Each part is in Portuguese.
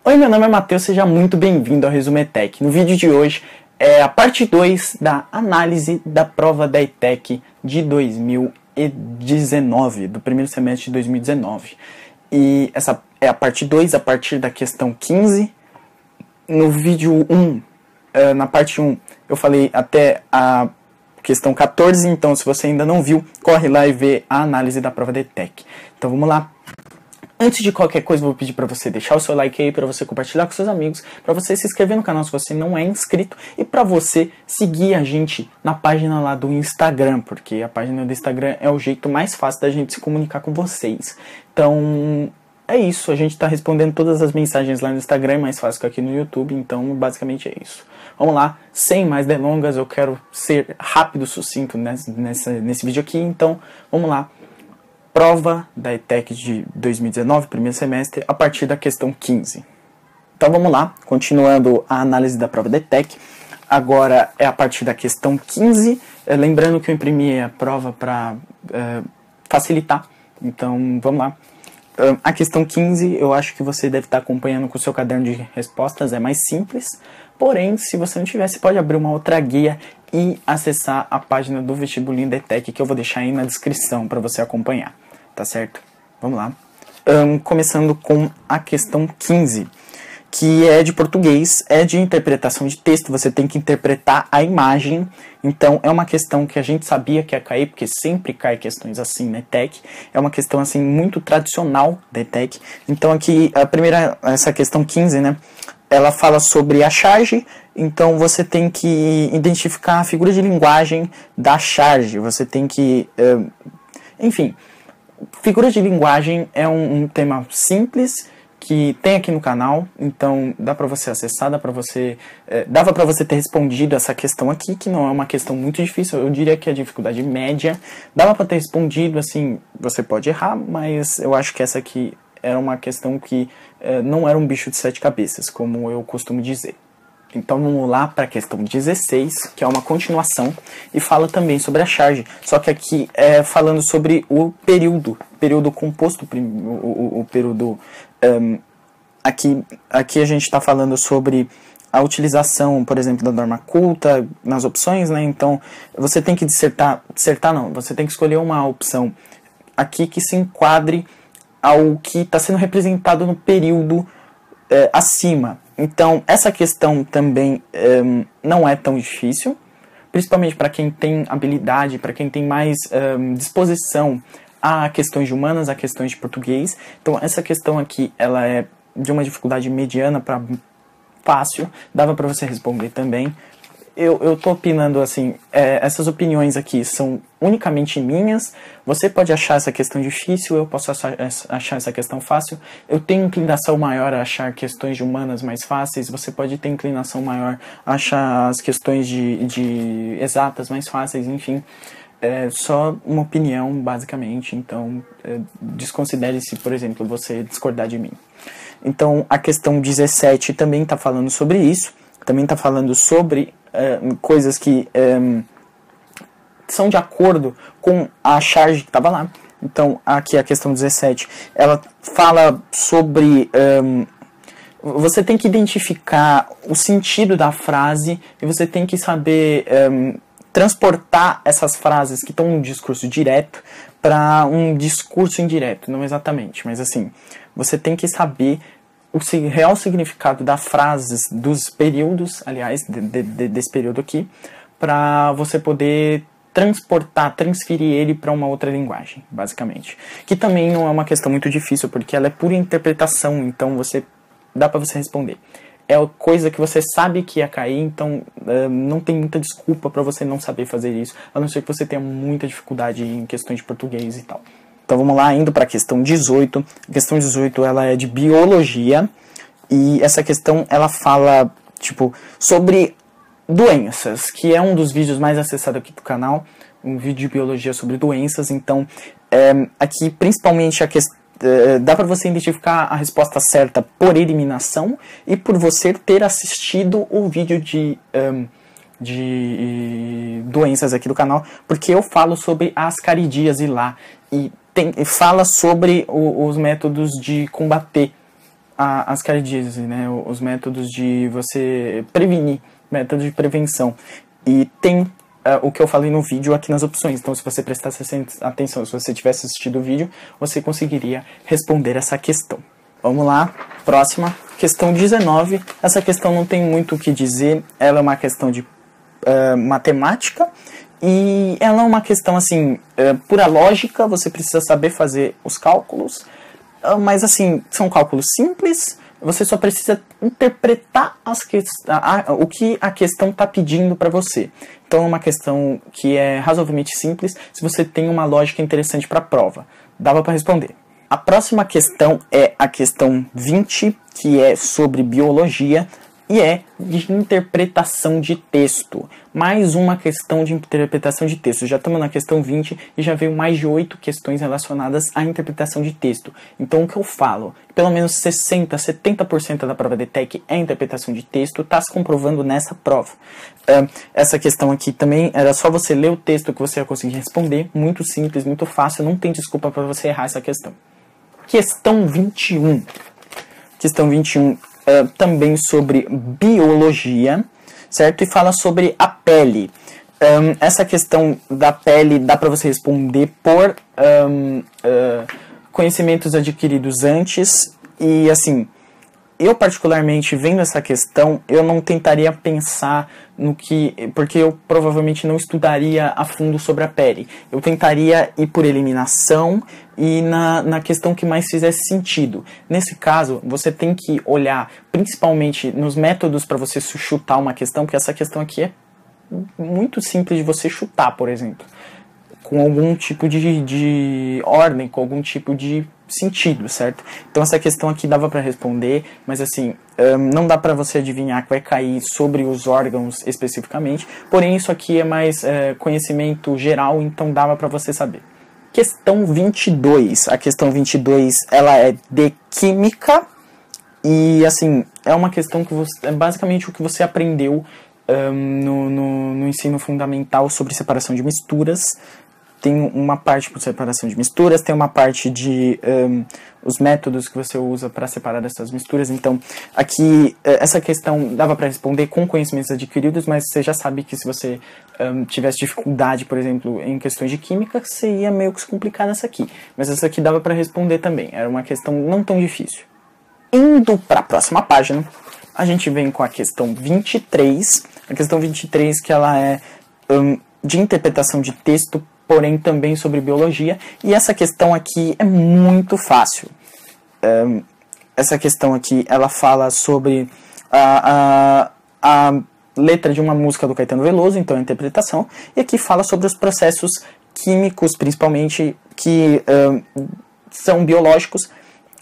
Oi, meu nome é Matheus, seja muito bem-vindo ao Resumo ETEC. No vídeo de hoje é a parte 2 da análise da prova da ETEC de 2019, do primeiro semestre de 2019. E essa é a parte 2, a partir da questão 15. No vídeo 1, na parte 1, eu falei até a questão 14, então se você ainda não viu, corre lá e vê a análise da prova da ETEC. Então vamos lá. Antes de qualquer coisa, eu vou pedir para você deixar o seu like aí, para você compartilhar com seus amigos, para você se inscrever no canal se você não é inscrito e para você seguir a gente na página lá do Instagram, porque a página do Instagram é o jeito mais fácil da gente se comunicar com vocês. Então, é isso, a gente está respondendo todas as mensagens lá no Instagram, é mais fácil que aqui no YouTube, então basicamente é isso. Vamos lá, sem mais delongas, eu quero ser rápido, sucinto nesse vídeo aqui, então vamos lá. Prova da ETEC de 2019, primeiro semestre, a partir da questão 15. Então vamos lá, continuando a análise da prova da ETEC. Agora é a partir da questão 15, lembrando que eu imprimi a prova para facilitar. Então vamos lá. A questão 15, eu acho que você deve estar acompanhando com o seu caderno de respostas, é mais simples. Porém, se você não tiver, você pode abrir uma outra guia e acessar a página do vestibulinho da ETEC, que eu vou deixar aí na descrição para você acompanhar, tá certo? Vamos lá. Começando com a questão 15, que é de português, é de interpretação de texto, você tem que interpretar a imagem. Então é uma questão que a gente sabia que ia cair, porque sempre cai questões assim na ETEC, é uma questão assim muito tradicional da ETEC. Então aqui, essa questão 15, né, ela fala sobre a charge, então você tem que identificar a figura de linguagem da charge, você tem que, enfim, figura de linguagem é um tema simples, que tem aqui no canal, então dá para você acessar, dava para você ter respondido essa questão aqui, que não é uma questão muito difícil, eu diria que é dificuldade média, dava para ter respondido, assim, você pode errar, mas eu acho que essa aqui era uma questão que não era um bicho de 7 cabeças, como eu costumo dizer. Então vamos lá para a questão 16, que é uma continuação, e fala também sobre a charge, só que aqui é falando sobre o período composto, o período... Aqui a gente está falando sobre a utilização, por exemplo, da norma culta nas opções, né? Então você tem que você tem que escolher uma opção aqui que se enquadre ao que está sendo representado no período acima. Então, essa questão também não é tão difícil, principalmente para quem tem habilidade, para quem tem mais disposição a questões de humanas, a questões de português. Então, essa questão aqui, ela é de uma dificuldade mediana para fácil, dava para você responder também. Eu tô opinando assim, essas opiniões aqui são unicamente minhas, você pode achar essa questão difícil, eu posso achar essa questão fácil, eu tenho inclinação maior a achar questões de humanas mais fáceis, você pode ter inclinação maior a achar as questões de exatas mais fáceis, enfim, é só uma opinião basicamente, então desconsidere se, por exemplo, você discordar de mim. Então a questão 17 também está falando sobre isso, também está falando sobre coisas que são de acordo com a charge que estava lá. Então, aqui a questão 17, ela fala sobre... você tem que identificar o sentido da frase e você tem que saber transportar essas frases que estão no discurso direto para um discurso indireto. Não exatamente, mas assim, você tem que saber o real significado das frases, dos períodos, aliás, desse período aqui, para você poder transferir ele para uma outra linguagem, basicamente. Que também não é uma questão muito difícil, porque ela é pura interpretação, então dá para você responder. É coisa que você sabe que ia cair, então não tem muita desculpa para você não saber fazer isso, a não ser que você tenha muita dificuldade em questões de português e tal. Então vamos lá, indo para a questão 18. A questão 18 ela é de biologia e essa questão ela fala sobre doenças, que é um dos vídeos mais acessados aqui do canal, um vídeo de biologia sobre doenças. Então aqui principalmente dá para você identificar a resposta certa por eliminação e por você ter assistido o vídeo de doenças aqui do canal, porque eu falo sobre a ascaridíase lá e fala sobre os métodos de combater as cardíases, né, os métodos de você prevenir, métodos de prevenção. E tem o que eu falei no vídeo aqui nas opções. Então, se você prestasse atenção, se você tivesse assistido o vídeo, você conseguiria responder essa questão. Vamos lá, próxima, questão 19. Essa questão não tem muito o que dizer, ela é uma questão de matemática, e ela é uma questão, assim, pura lógica, você precisa saber fazer os cálculos, mas, assim, são cálculos simples, você só precisa interpretar o que a questão está pedindo para você. Então, é uma questão que é razoavelmente simples, se você tem uma lógica interessante para a prova. Dava para responder. A próxima questão é a questão 20, que é sobre biologia, e é de interpretação de texto. Mais uma questão de interpretação de texto. Já estamos na questão 20 e já veio mais de 8 questões relacionadas à interpretação de texto. Então, o que eu falo? Pelo menos 60%, 70% da prova de TEC é interpretação de texto, está se comprovando nessa prova. Essa questão aqui também era só você ler o texto que você ia conseguir responder. Muito simples, muito fácil, não tem desculpa para você errar essa questão. Questão 21. Questão 21. Também sobre biologia, certo? E fala sobre a pele. Essa questão da pele dá para você responder por conhecimentos adquiridos antes. E assim, eu particularmente vendo essa questão, eu não tentaria pensar no que... Porque eu provavelmente não estudaria a fundo sobre a pele. Eu tentaria ir por eliminação e na questão que mais fizesse sentido. Nesse caso, você tem que olhar principalmente nos métodos para você chutar uma questão, porque essa questão aqui é muito simples de você chutar, por exemplo. Com algum tipo de ordem, com algum tipo de sentido, certo? Então essa questão aqui dava para responder, mas assim, não dá para você adivinhar que vai cair sobre os órgãos especificamente, porém isso aqui é mais conhecimento geral, então dava para você saber. Questão 22, a questão 22 ela é de química e assim, é uma questão que é basicamente o que você aprendeu no ensino fundamental sobre separação de misturas. Tem uma parte por separação de misturas, tem uma parte de os métodos que você usa para separar essas misturas. Então, aqui, essa questão dava para responder com conhecimentos adquiridos, mas você já sabe que se você tivesse dificuldade, por exemplo, em questões de química, você ia meio que se complicar nessa aqui. Mas essa aqui dava para responder também, era uma questão não tão difícil. Indo para a próxima página, a gente vem com a questão 23. A questão 23, que ela é de interpretação de texto, porém também sobre biologia, e essa questão aqui é muito fácil. Essa questão aqui, ela fala sobre a letra de uma música do Caetano Veloso, então a interpretação, e aqui fala sobre os processos químicos, principalmente, que são biológicos,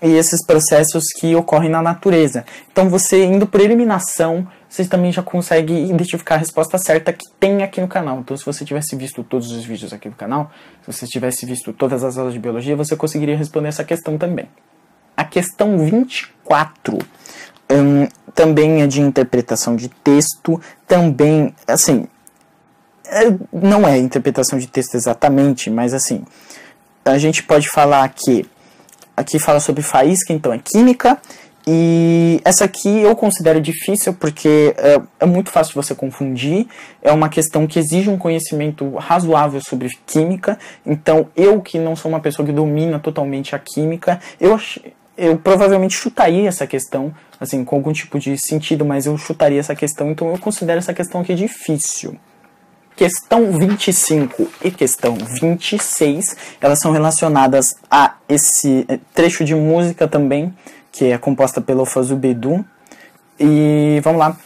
e esses processos que ocorrem na natureza. Então você indo por eliminação, você também já consegue identificar a resposta certa que tem aqui no canal. Então se você tivesse visto todos os vídeos aqui do canal, se você tivesse visto todas as aulas de biologia, você conseguiria responder essa questão também. A questão 24 também é de interpretação de texto, também, assim, não é interpretação de texto exatamente, mas assim, a gente pode falar que aqui fala sobre faísca, então é química, e essa aqui eu considero difícil porque é muito fácil você confundir, é uma questão que exige um conhecimento razoável sobre química, então eu que não sou uma pessoa que domina totalmente a química, eu provavelmente chutaria essa questão, assim, com algum tipo de sentido, mas eu chutaria essa questão, então eu considero essa questão aqui difícil. Questão 25 e questão 26, elas são relacionadas a esse trecho de música também, que é composta pelo Fazubedu. E vamos lá,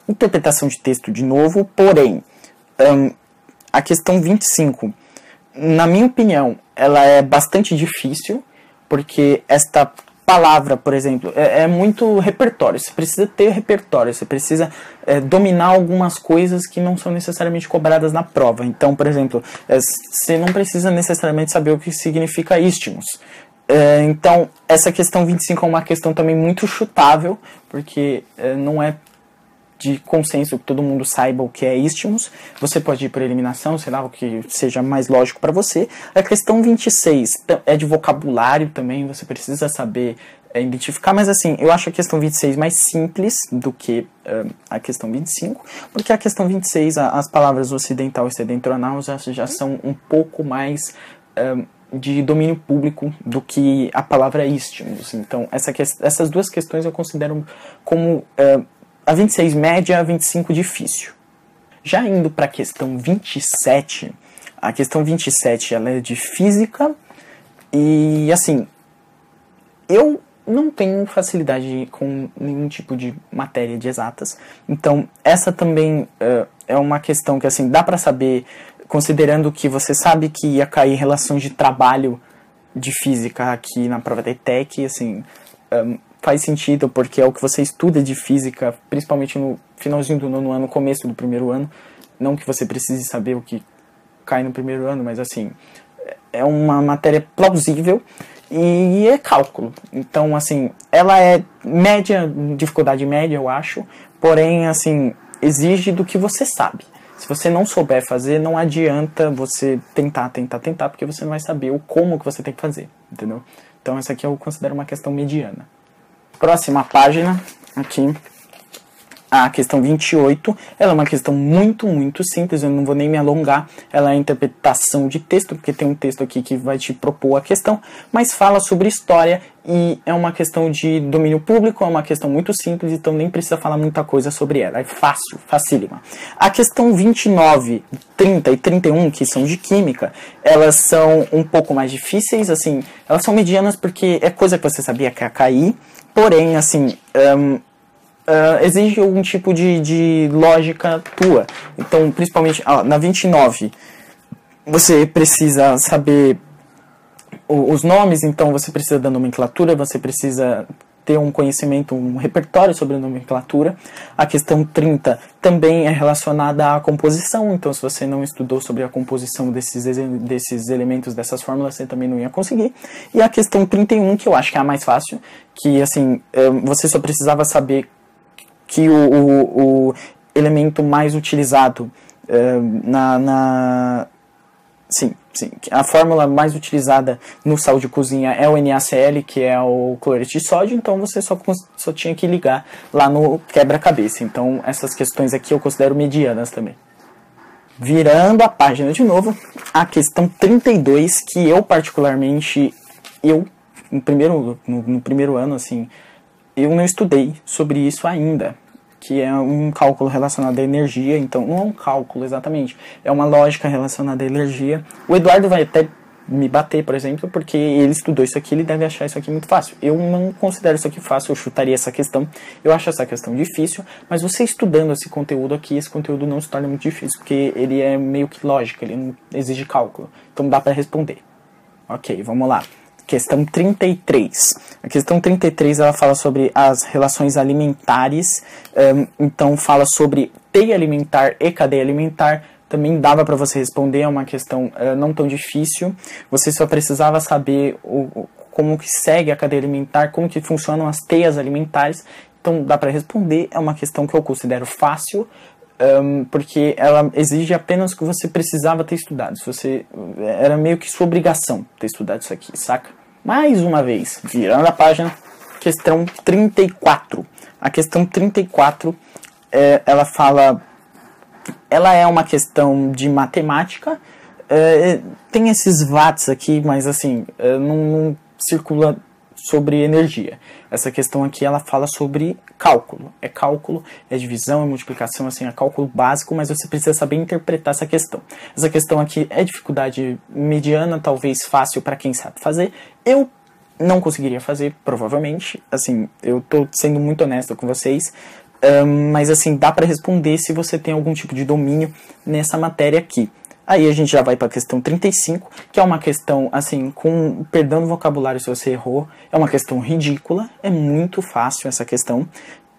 interpretação de texto de novo, porém, a questão 25, na minha opinião, ela é bastante difícil, porque esta palavra, por exemplo, é muito repertório. Você precisa ter repertório, você precisa dominar algumas coisas que não são necessariamente cobradas na prova. Então, por exemplo, você não precisa necessariamente saber o que significa isthmus. Então, essa questão 25 é uma questão também muito chutável, porque não é de consenso que todo mundo saiba o que é isthmus. Você pode ir por eliminação, sei lá, o que seja mais lógico para você. A questão 26 é de vocabulário também, você precisa saber identificar, mas assim, eu acho a questão 26 mais simples do que a questão 25, porque a questão 26, as palavras ocidental e setentrional já são um pouco mais de domínio público do que a palavra isthmus. Então, essas duas questões eu considero como a 26 média, a 25 difícil. Já indo para a questão 27, a questão 27 ela é de física e, assim, eu não tenho facilidade com nenhum tipo de matéria de exatas, então essa também é uma questão que, assim, dá para saber, considerando que você sabe que ia cair relações de trabalho de física aqui na prova da ETEC, assim, faz sentido, porque é o que você estuda de física, principalmente no finalzinho do nono ano, começo do primeiro ano, não que você precise saber o que cai no primeiro ano, mas, assim, é uma matéria plausível, e é cálculo. Então, assim, ela é média, dificuldade média, eu acho. Porém, assim, exige do que você sabe. Se você não souber fazer, não adianta você tentar, porque você não vai saber o como que você tem que fazer, entendeu? Então, essa aqui eu considero uma questão mediana. Próxima página, aqui. A questão 28, ela é uma questão muito simples, eu não vou nem me alongar, ela é a interpretação de texto, porque tem um texto aqui que vai te propor a questão, mas fala sobre história e é uma questão de domínio público, é uma questão muito simples, então nem precisa falar muita coisa sobre ela, é fácil, facílima. A questão 29, 30 e 31, que são de química, elas são um pouco mais difíceis, assim, elas são medianas porque é coisa que você sabia que ia cair, porém, assim, exige algum tipo de lógica tua. Então, principalmente na 29, você precisa saber os nomes, então você precisa da nomenclatura, você precisa ter um conhecimento, um repertório sobre a nomenclatura. A questão 30 também é relacionada à composição, então se você não estudou sobre a composição desses elementos, dessas fórmulas, você também não ia conseguir. E a questão 31, que eu acho que é a mais fácil, que assim, você só precisava saber que o elemento mais utilizado sim, a fórmula mais utilizada no sal de cozinha é o NaCl, que é o cloreto de sódio, então você só tinha que ligar lá no quebra-cabeça. Então essas questões aqui eu considero medianas também. Virando a página de novo, a questão 32, que eu particularmente, no primeiro ano, assim, eu não estudei sobre isso ainda, que é um cálculo relacionado à energia, então não é um cálculo exatamente, é uma lógica relacionada à energia. O Eduardo vai até me bater, por exemplo, porque ele estudou isso aqui, ele deve achar isso aqui muito fácil. Eu não considero isso aqui fácil, eu chutaria essa questão, eu acho essa questão difícil, mas você estudando esse conteúdo aqui, esse conteúdo não se torna muito difícil, porque ele é meio que lógica, ele não exige cálculo, então dá para responder. Ok, vamos lá. Questão 33. A questão 33 ela fala sobre as relações alimentares, então fala sobre teia alimentar e cadeia alimentar. Também dava para você responder, é uma questão não tão difícil. Você só precisava saber como que segue a cadeia alimentar, como que funcionam as teias alimentares. Então dá para responder, é uma questão que eu considero fácil, porque ela exige apenas que você precisava ter estudado. Era meio que sua obrigação ter estudado isso aqui, saca? Mais uma vez, virando a página, questão 34. A questão 34, ela é uma questão de matemática, tem esses watts aqui, mas assim, não circula sobre energia. Essa questão aqui, ela fala sobre cálculo. É cálculo, é divisão, é multiplicação, assim, é cálculo básico, mas você precisa saber interpretar essa questão. Essa questão aqui é dificuldade mediana, talvez fácil para quem sabe fazer. Eu não conseguiria fazer, provavelmente. Assim, eu tô sendo muito honesto com vocês, mas assim, dá para responder se você tem algum tipo de domínio nessa matéria aqui. Aí a gente já vai para a questão 35, que é uma questão, assim, com perdão no vocabulário se você errou, é uma questão ridícula, é muito fácil essa questão.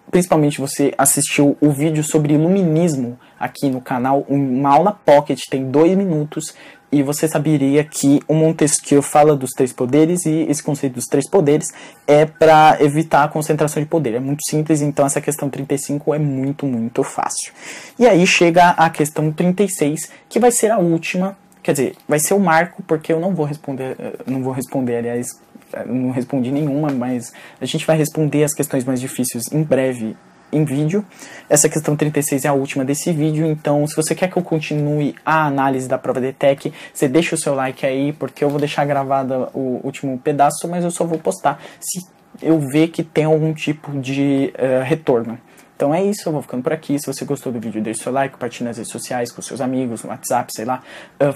Principalmente você assistiu o vídeo sobre iluminismo aqui no canal, uma aula pocket, tem 2 minutos, e você saberia que o Montesquieu fala dos 3 poderes, e esse conceito dos 3 poderes é para evitar a concentração de poder. É muito simples, então essa questão 35 é muito fácil. E aí chega a questão 36, que vai ser a última, quer dizer, vai ser o marco, porque eu não vou responder, aliás, não respondi nenhuma, mas a gente vai responder as questões mais difíceis em breve em vídeo. Essa questão 36 é a última desse vídeo, então se você quer que eu continue a análise da prova de ETEC, você deixa o seu like aí, porque eu vou deixar gravado o último pedaço, mas eu só vou postar se eu ver que tem algum tipo de retorno. Então é isso, eu vou ficando por aqui. Se você gostou do vídeo, deixe seu like, compartilhe nas redes sociais com seus amigos, no WhatsApp, sei lá.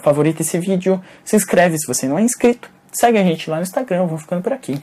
Favorita esse vídeo, se inscreve se você não é inscrito, segue a gente lá no Instagram, eu vou ficando por aqui.